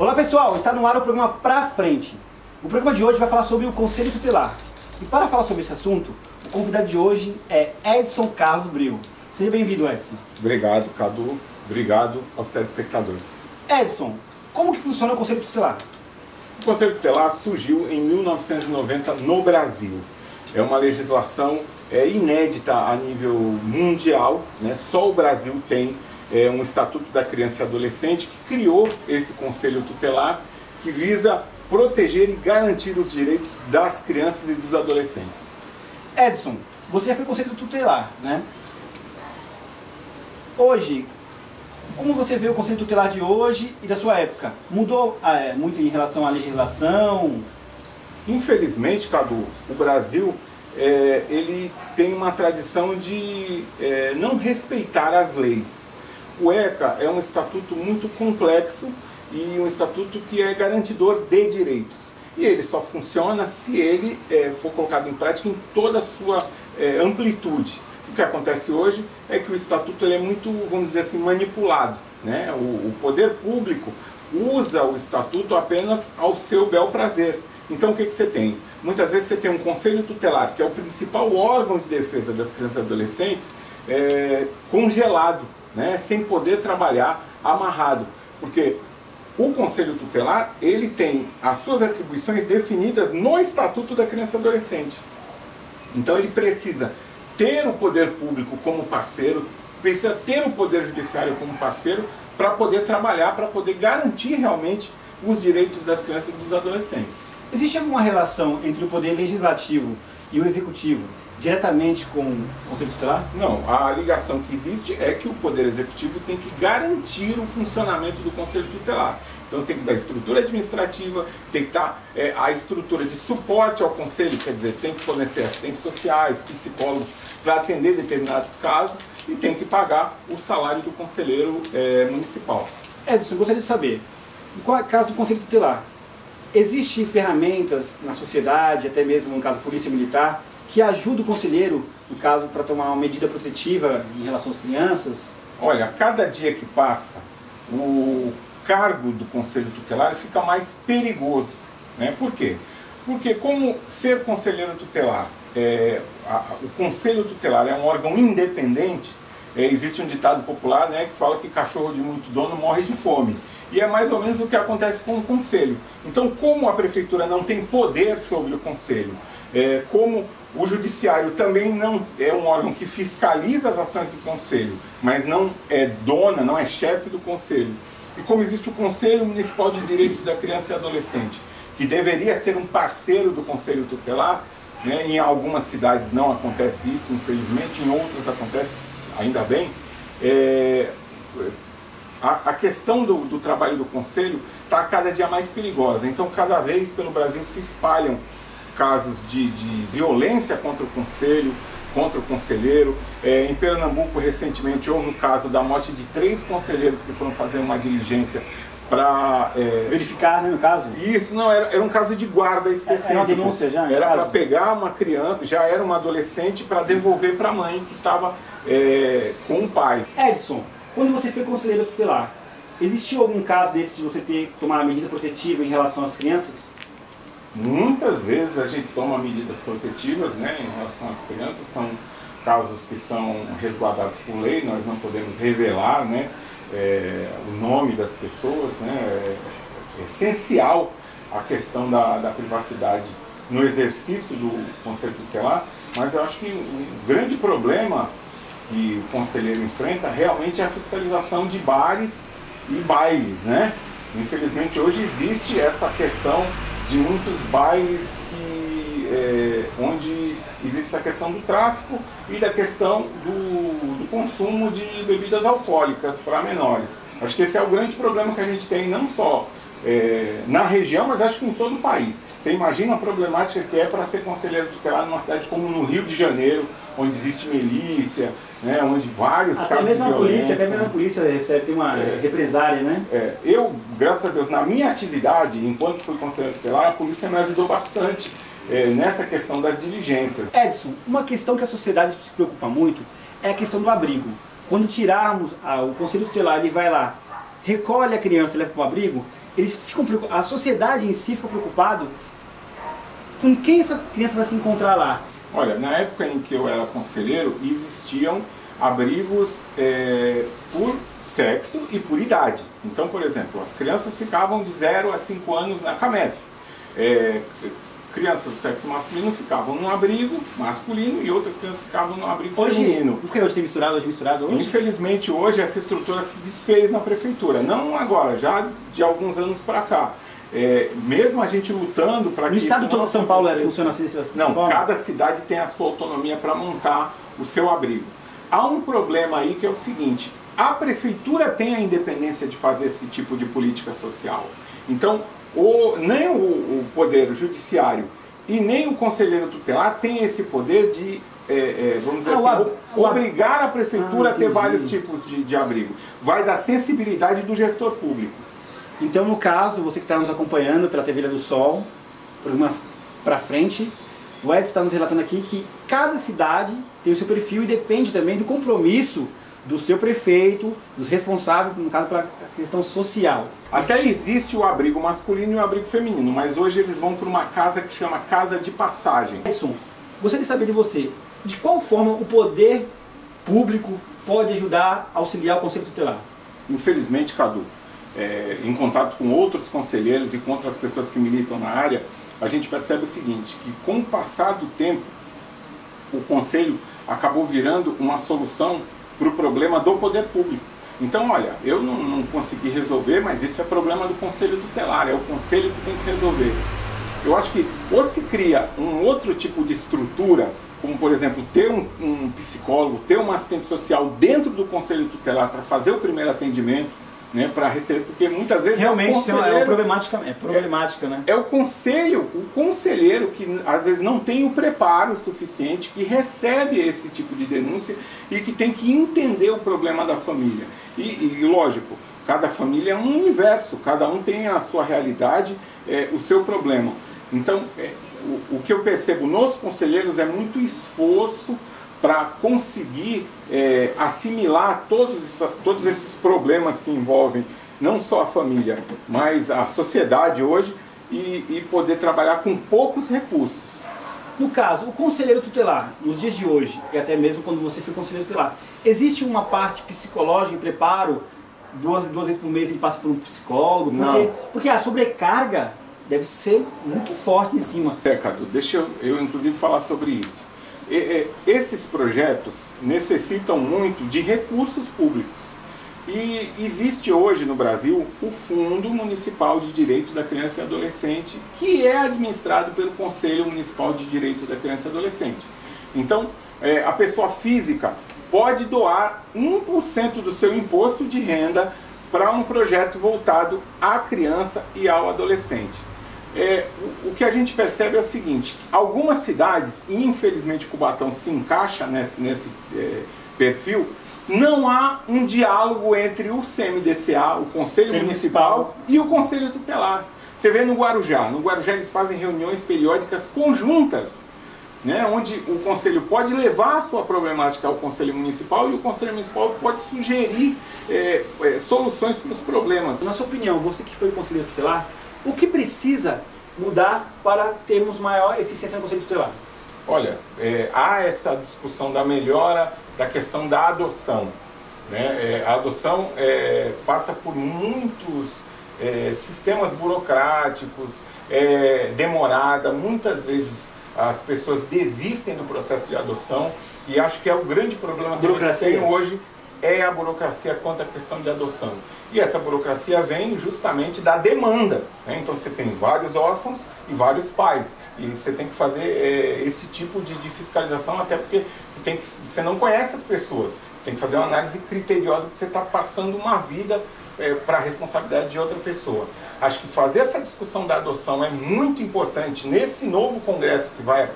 Olá pessoal, está no ar o programa Pra Frente. O programa de hoje vai falar sobre o Conselho Tutelar. E para falar sobre esse assunto, o convidado de hoje é Edson Carlos Bril. Seja bem-vindo, Edson. Obrigado, Cadu. Obrigado aos telespectadores. Edson, como que funciona o Conselho Tutelar? O Conselho Tutelar surgiu em 1990 no Brasil. É uma legislação inédita a nível mundial, né? Só o Brasil tem um Estatuto da Criança e Adolescente que criou esse Conselho Tutelar que visa proteger e garantir os direitos das crianças e dos adolescentes. Edson, você já foi Conselho Tutelar, né? Hoje, como você vê o Conselho Tutelar de hoje e da sua época? Mudou muito em relação à legislação? Infelizmente, Cadu, o Brasil ele tem uma tradição de não respeitar as leis. O ECA é um estatuto muito complexo e um estatuto que é garantidor de direitos. E ele só funciona se ele for colocado em prática em toda a sua amplitude. O que acontece hoje é que o estatuto ele é muito, vamos dizer assim, manipulado, né? O poder público usa o estatuto apenas ao seu bel prazer. Então o que você tem? Muitas vezes você tem um conselho tutelar, que é o principal órgão de defesa das crianças e adolescentes, congelado, né? Sem poder trabalhar, amarrado. Porque o conselho tutelar ele tem as suas atribuições definidas no Estatuto da Criança e Adolescente. Então ele precisa ter o poder público como parceiro, precisa ter o poder judiciário como parceiro para poder trabalhar, para poder garantir realmente os direitos das crianças e dos adolescentes. Existe alguma relação entre o poder legislativo e o executivo diretamente com o Conselho Tutelar? Não, a ligação que existe é que o Poder Executivo tem que garantir o funcionamento do Conselho Tutelar. Então tem que dar estrutura administrativa, tem que dar a estrutura de suporte ao Conselho, quer dizer, tem que fornecer assistentes sociais, psicólogos para atender determinados casos e tem que pagar o salário do conselheiro municipal. Edson, eu gostaria de saber, no caso do Conselho Tutelar, existem ferramentas na sociedade, até mesmo no caso da Polícia Militar, que ajudam o conselheiro, no caso, para tomar uma medida protetiva em relação às crianças? Olha, cada dia que passa, o cargo do Conselho Tutelar fica mais perigoso, né? Por quê? Porque como ser conselheiro tutelar, o Conselho Tutelar é um órgão independente, existe um ditado popular, né, que fala que cachorro de muito dono morre de fome. E é mais ou menos o que acontece com o Conselho. Então, como a Prefeitura não tem poder sobre o Conselho, como o Judiciário também não é um órgão que fiscaliza as ações do Conselho, mas não é dona, não é chefe do Conselho, e como existe o Conselho Municipal de Direitos da Criança e Adolescente, que deveria ser um parceiro do Conselho Tutelar, né, em algumas cidades não acontece isso, infelizmente, em outras acontece, ainda bem, a questão do trabalho do Conselho está cada dia mais perigosa. Então, cada vez pelo Brasil se espalham casos de violência contra o Conselho, contra o conselheiro. Em Pernambuco, recentemente, houve o caso da morte de 3 conselheiros que foram fazer uma diligência para verificar, né, no caso? Isso, não, era um caso de guarda específico. Era uma denúncia já? Era para pegar uma criança, já era uma adolescente, para devolver para a mãe que estava com o pai. Edson, quando você foi conselheiro tutelar, existiu algum caso desse de você ter que tomar uma medida protetiva em relação às crianças? Muitas vezes a gente toma medidas protetivas, né, em relação às crianças. São casos que são resguardados por lei, nós não podemos revelar, né, o nome das pessoas, né. É essencial a questão da privacidade no exercício do Conselho Tutelar, mas eu acho que o grande problema que o conselheiro enfrenta realmente é a fiscalização de bares e bailes, né? Infelizmente hoje existe essa questão de muitos bailes onde existe a questão do tráfico e da questão do consumo de bebidas alcoólicas para menores. Acho que esse é o grande problema que a gente tem, não só na região, mas acho que em todo o país. Você imagina a problemática que é para ser conselheiro tutelar numa cidade como no Rio de Janeiro, onde existe milícia, né, onde vários casos de violência. Até mesmo a polícia recebe, tem uma represária, né? Eu, graças a Deus, na minha atividade, enquanto fui conselheiro tutelar, a polícia me ajudou bastante nessa questão das diligências. Edson, uma questão que a sociedade se preocupa muito é a questão do abrigo. Quando tirarmos o Conselho Tutelar, ele vai lá, recolhe a criança e leva para o abrigo, a sociedade em si fica preocupado com quem essa criança vai se encontrar lá. Olha, na época em que eu era conselheiro, existiam abrigos por sexo e por idade. Então, por exemplo, as crianças ficavam de 0 a 5 anos na CAMEF. Crianças do sexo masculino ficavam num abrigo masculino e outras crianças ficavam num abrigo feminino. Por que hoje tem misturado? Hoje? Infelizmente, hoje essa estrutura se desfez na prefeitura. Não agora, já de alguns anos para cá. Mesmo a gente lutando para que... No estado todo de São Paulo funciona assim? Não, cada cidade tem a sua autonomia para montar o seu abrigo. Há um problema aí que é o seguinte: a prefeitura tem a independência de fazer esse tipo de política social. Então, nem o poder judiciário e nem o conselheiro tutelar tem esse poder de, vamos dizer assim, obrigar a prefeitura a ter vários tipos de abrigo. Vai da sensibilidade do gestor público. Então, no caso, você que está nos acompanhando pela TV Ilha do Sol, programa para frente, o Edson está nos relatando aqui que cada cidade tem o seu perfil e depende também do compromisso do seu prefeito, dos responsáveis, no caso, pela questão social. Até existe o abrigo masculino e o abrigo feminino, mas hoje eles vão para uma casa que se chama Casa de Passagem. Edson, gostaria de saber de você, de qual forma o poder público pode ajudar a auxiliar o Conselho Tutelar? Infelizmente, Cadu, em contato com outros conselheiros e com outras pessoas que militam na área, a gente percebe o seguinte, que com o passar do tempo, o Conselho acabou virando uma solução para o problema do poder público. Então, olha, eu não consegui resolver, mas isso é problema do Conselho Tutelar, é o Conselho que tem que resolver. Eu acho que ou se cria um outro tipo de estrutura, como por exemplo, ter um psicólogo, ter um assistente social dentro do Conselho Tutelar para fazer o primeiro atendimento, né, para receber, porque muitas vezes realmente é problemática, né? É o conselheiro que às vezes não tem o preparo suficiente, que recebe esse tipo de denúncia e que tem que entender o problema da família. E lógico, cada família é um universo, cada um tem a sua realidade, o seu problema. Então, o que eu percebo nos conselheiros é muito esforço para conseguir assimilar todos esses problemas que envolvem não só a família, mas a sociedade hoje e poder trabalhar com poucos recursos. No caso, o conselheiro tutelar, nos dias de hoje, e até mesmo quando você foi conselheiro tutelar, existe uma parte psicológica e preparo? Duas vezes por mês ele passa por um psicólogo? Porque a sobrecarga deve ser muito forte em cima. Cadu, deixa eu inclusive falar sobre isso. Esses projetos necessitam muito de recursos públicos. E existe hoje no Brasil o Fundo Municipal de Direito da Criança e Adolescente, que é administrado pelo Conselho Municipal de Direito da Criança e Adolescente. Então, a pessoa física pode doar 1% do seu imposto de renda para um projeto voltado à criança e ao adolescente. O que a gente percebe é o seguinte: algumas cidades, e infelizmente Cubatão se encaixa nesse perfil, não há um diálogo entre o CMDCA, o Conselho Municipal, e o Conselho Tutelar. Você vê no Guarujá eles fazem reuniões periódicas conjuntas, né, onde o Conselho pode levar a sua problemática ao Conselho Municipal e o Conselho Municipal pode sugerir soluções para os problemas. Na sua opinião, você que foi conselheiro tutelar, o que precisa mudar para termos maior eficiência no Conselho Tutelar? Olha, há essa discussão da melhora da questão da adoção, né? A adoção passa por muitos sistemas burocráticos, demorada, muitas vezes as pessoas desistem do processo de adoção e acho que é o grande problema que a gente tem hoje, é a burocracia quanto à questão de adoção. E essa burocracia vem justamente da demanda, né? Então você tem vários órfãos e vários pais. E você tem que fazer esse tipo de fiscalização, até porque você não conhece as pessoas. Você tem que fazer uma análise criteriosa, porque você está passando uma vida para a responsabilidade de outra pessoa. Acho que fazer essa discussão da adoção é muito importante nesse novo Congresso que vai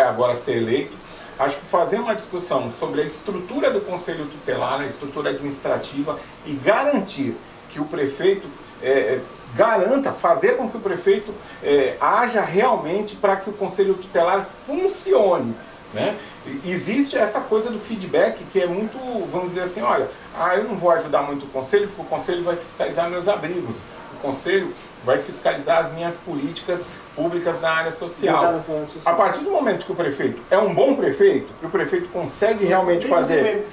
agora ser eleito. Acho que fazer uma discussão sobre a estrutura do Conselho Tutelar, a estrutura administrativa e garantir que o prefeito fazer com que o prefeito haja realmente para que o Conselho Tutelar funcione, né? Existe essa coisa do feedback que é muito, vamos dizer assim, olha, eu não vou ajudar muito o Conselho porque o Conselho vai fiscalizar meus abrigos. O conselho vai fiscalizar as minhas políticas públicas na área social. A partir do momento que o prefeito é um bom prefeito, que o prefeito consegue realmente fazer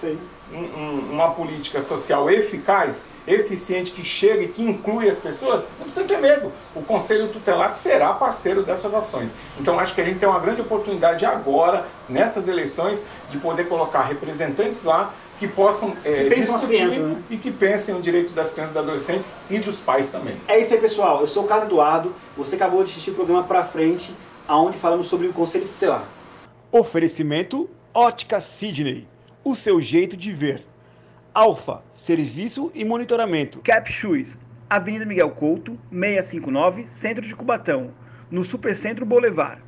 uma política social eficaz, eficiente, que chega e que inclui as pessoas, não precisa ter medo. O Conselho Tutelar será parceiro dessas ações. Então acho que a gente tem uma grande oportunidade agora, nessas eleições, de poder colocar representantes lá que possam discutir e que pensem o direito das crianças e dos adolescentes e dos pais também. É isso aí, pessoal. Eu sou o Carlos Eduardo. Você acabou de assistir o programa Pra Frente, onde falamos sobre o Conselho Tutelar. Oferecimento Ótica Sidney, o seu jeito de ver. Alfa, serviço e monitoramento. Cap Shoes, Avenida Miguel Couto, 659, Centro de Cubatão, no Supercentro Boulevard.